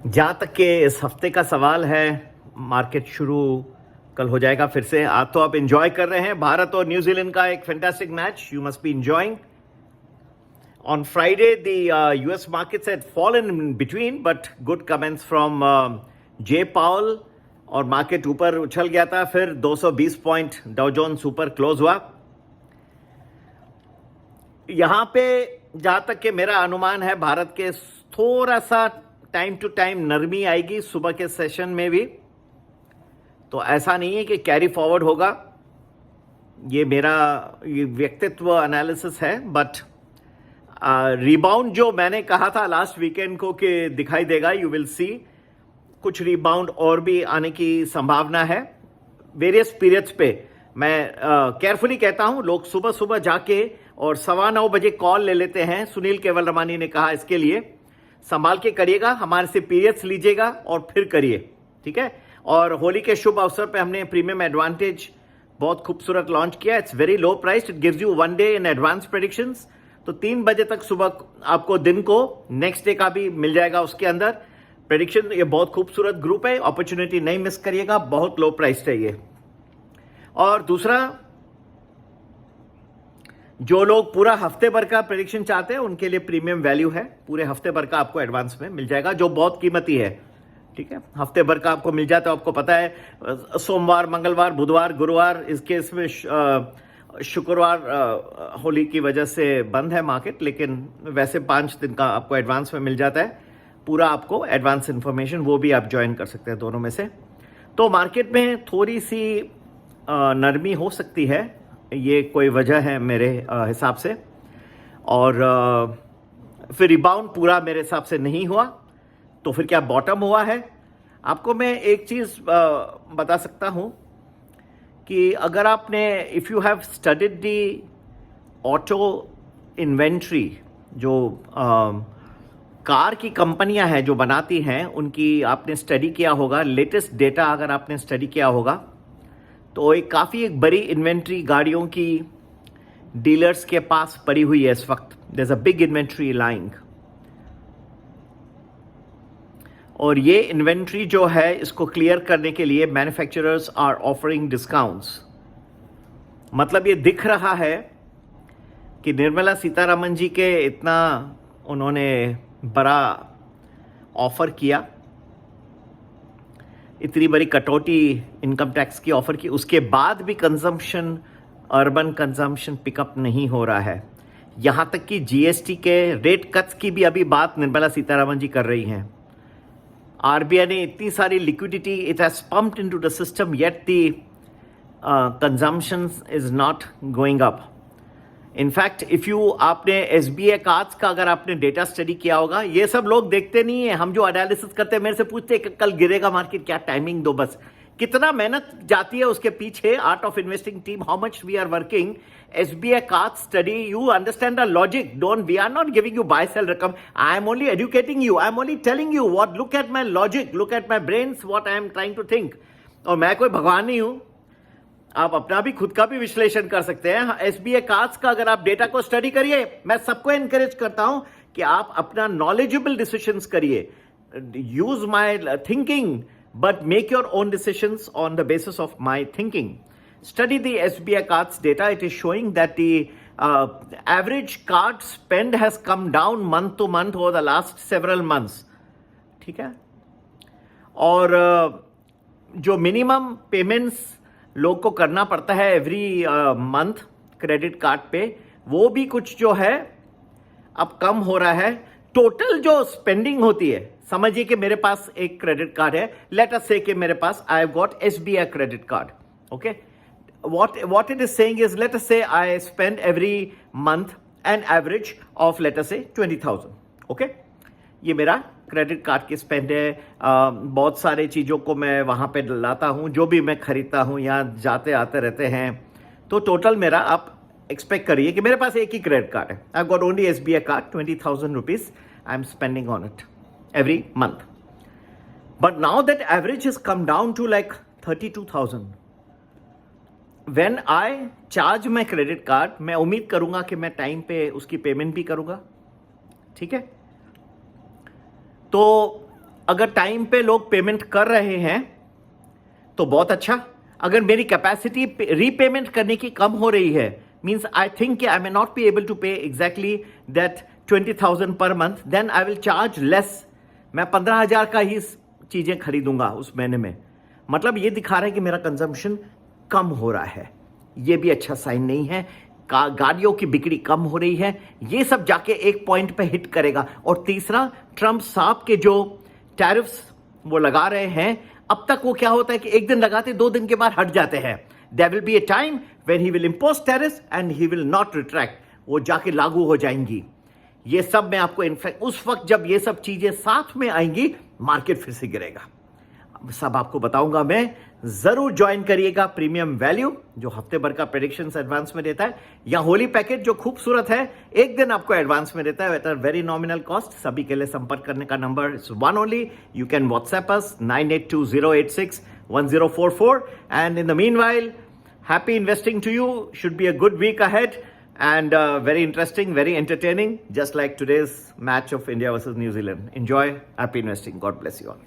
जहाँ तक कि इस हफ्ते का सवाल है, मार्केट शुरू कल हो जाएगा फिर से। आज तो आप एंजॉय कर रहे हैं भारत और न्यूजीलैंड का एक fantastic match. You must be enjoying. On Friday, the US markets had fallen in between, but good comments from Jay Powell और मार्केट ऊपर उछल गया था। फिर 220 पॉइंट डाउ जोन्स ऊपर क्लोज हुआ। यहाँ पे जहाँ तक कि मेरा अनुमान है, भारत के थोड़ा सा टाइम टू टाइम नरमी आएगी सुबह के सेशन में भी। तो ऐसा नहीं है कि कैरी फॉरवर्ड होगा, ये मेरा व्यक्तित्व एनालिसिस है। बट रिबाउंड जो मैंने कहा था लास्ट वीकेंड को कि दिखाई देगा, यू विल सी कुछ रिबाउंड और भी आने की संभावना है वेरियस पीरियड्स पे। मैं केयरफुली कहता हूं, लोग सुबह सुबह जाके और 9:15 बजे कॉल ले लेते हैं। सुनील केवलरमानी ने कहा इसके लिए संभाल के करिएगा, हमारे से पीरियड्स लीजिएगा और फिर करिए, ठीक है। और होली के शुभ अवसर पे हमने प्रीमियम एडवांटेज बहुत खूबसूरत लॉन्च किया। It's very low price, it gives you 1 day in advance predictions. तो 3 बजे तक सुबह आपको दिन को नेक्स्ट डे का भी मिल जाएगा उसके अंदर प्रेडिक्शन। ये बहुत खूबसूरत ग्रुप है, अपॉर्चुनिटी नहीं मिस करिएगा, बहुत लो प्राइस है ये। और दूसरा, जो लोग पूरा हफ्ते भर का प्रेडिक्शन चाहते हैं उनके लिए प्रीमियम वैल्यू है, पूरे हफ्ते भर का आपको एडवांस में मिल जाएगा, जो बहुत कीमती है, ठीक है। हफ्ते भर का आपको मिल जाता है। आपको पता है सोमवार, मंगलवार, बुधवार, गुरुवार, इस केस में शुक्रवार होली की वजह से बंद है मार्केट, लेकिन वैसे 5 दिन का आपको एडवांस में मिल जाता है पूरा आपको एडवांस इंफॉर्मेशन, वो भी आप ज्वाइन कर सकते हैं दोनों में से। तो मार्केट में थोड़ी सी नरमी हो सकती है, ये कोई वजह है मेरे हिसाब से। और फिर रिबाउंड पूरा मेरे हिसाब से नहीं हुआ, तो फिर क्या बॉटम हुआ है? आपको मैं एक चीज़ बता सकता हूँ कि अगर आपने if you have studied the auto inventory, जो कार की कंपनियां हैं जो बनाती हैं, उनकी आपने स्टडी किया होगा, लेटेस्ट डेटा अगर आपने स्टडी किया होगा, तो एक बड़ी इन्वेंट्री गाड़ियों की डीलर्स के पास पड़ी हुई है इस वक्त। There is a big inventory lying, और ये इन्वेंट्री जो है इसको क्लियर करने के लिए मैन्युफैक्चरर्स आर ऑफरिंग डिस्काउंट्स। मतलब ये दिख रहा है कि निर्मला सीतारमण जी के इतना उन्होंने बड़ा ऑफर किया, इतनी बड़ी कटौती इनकम टैक्स की ऑफर की, उसके बाद भी कंजम्पशन, अर्बन कंजम्पशन पिकअप नहीं हो रहा है। यहाँ तक कि जीएसटी के रेट कट्स की भी अभी बात निर्मला सीतारमण जी कर रही हैं। आरबीआई ने इतनी सारी liquidity it has pumped into the system, yet the consumption is not going up. In fact if you आपने एसबीआई कार्ड्स का अगर आपने डेटा स्टडी किया होगा, ये सब लोग देखते नहीं है। हम जो एनालिसिस करते हैं, मेरे से पूछते हैं कि कल गिरेगा मार्केट, क्या टाइमिंग दो, बस कितना मेहनत जाती है उसके पीछे। Art of investing team, how much we are working. SBI card study, you understand the logic. We are not giving you buy sell rakam. I am only educating you. I am only telling you what, look at my logic, look at my brains, what I am trying to think. और मैं कोई भगवान नहीं हूं, आप अपना भी खुद का भी विश्लेषण कर सकते हैं। SBI कार्ड्स का अगर आप डेटा को स्टडी करिए, मैं सबको एनकरेज करता हूं कि आप अपना नॉलेजेबल डिसीजंस करिए। Use my thinking, but make your own decisions on the basis of my thinking. Study the SBI cards data. It is showing that the average card spend has come down month to month over the last several months. ठीक है। और जो minimum payments लोग को करना पड़ता है every month credit card पे, वो भी कुछ जो है अब कम हो रहा है। टोटल जो स्पेंडिंग होती है, समझिए कि मेरे पास एक क्रेडिट कार्ड है, लेट अस से कि मेरे पास I have got SBI credit card, okay. What it is saying is, let us say I spend every month an average of, let us say 20,000, okay? ये मेरा credit card की spend है। बहुत सारे चीज़ों को मैं वहाँ पे लाता हूँ, जो भी मैं खरीदता हूँ, यहाँ जाते आते रहते हैं, तो टोटल मेरा आप एक्सपेक्ट करिए कि मेरे पास एक ही क्रेडिट कार्ड है। I got only SBI card, 20,000 rupees I am spending on it every month. But now that average has come down to like 32,000। When I charge my credit card, मैं उम्मीद करूंगा कि मैं टाइम पे उसकी payment भी करूंगा, ठीक है। तो अगर टाइम पे लोग पेमेंट कर रहे हैं तो बहुत अच्छा. अगर मेरी कैपेसिटी रीपेमेंट करने की कम हो रही है, means I think I may not be able to pay exactly that 20,000 per month, then I will charge less. मैं 15,000 का ही चीजें खरीदूंगा उस महीने में. मतलब ये दिखा रहा है कि मेरा कंजम्पशन कम हो रहा है. ये भी अच्छा साइन नहीं है. गाड़ियों की बिक्री कम हो रही है. ये सब जाके एक पॉइंट पे हिट करेगा. और तीसरा, ट्रंप साहब के जो टैरिफ्स वो लगा रहे हैं, अब तक वो क्या होता है कि एक दिन लगाते 2 दिन के बाद हट जाते हैं. There will be a time when he will impose tariffs and he will not retract. वो जाके लागू हो जाएंगी. ये सब मैं आपको इनफैक्ट उस वक्त जब ये सब चीजें साथ में आएंगी, मार्केट फिर से गिरेगा. सब आपको बताऊंगा मैं. जरूर ज्वाइन करिएगा प्रीमियम वैल्यू, जो हफ्ते भर का प्रेडिक्शंस एडवांस में देता है, या होली पैकेज जो खूबसूरत है, एक दिन आपको एडवांस में देता है at a very nominal cost. सभी के लिए संपर्क करने का number is one only. You can WhatsApp us 9820861044. And in the meanwhile, happy investing to you. Should be a good week ahead and very interesting, very entertaining, just like today's match of India versus New Zealand. Enjoy. Happy investing. God bless you all.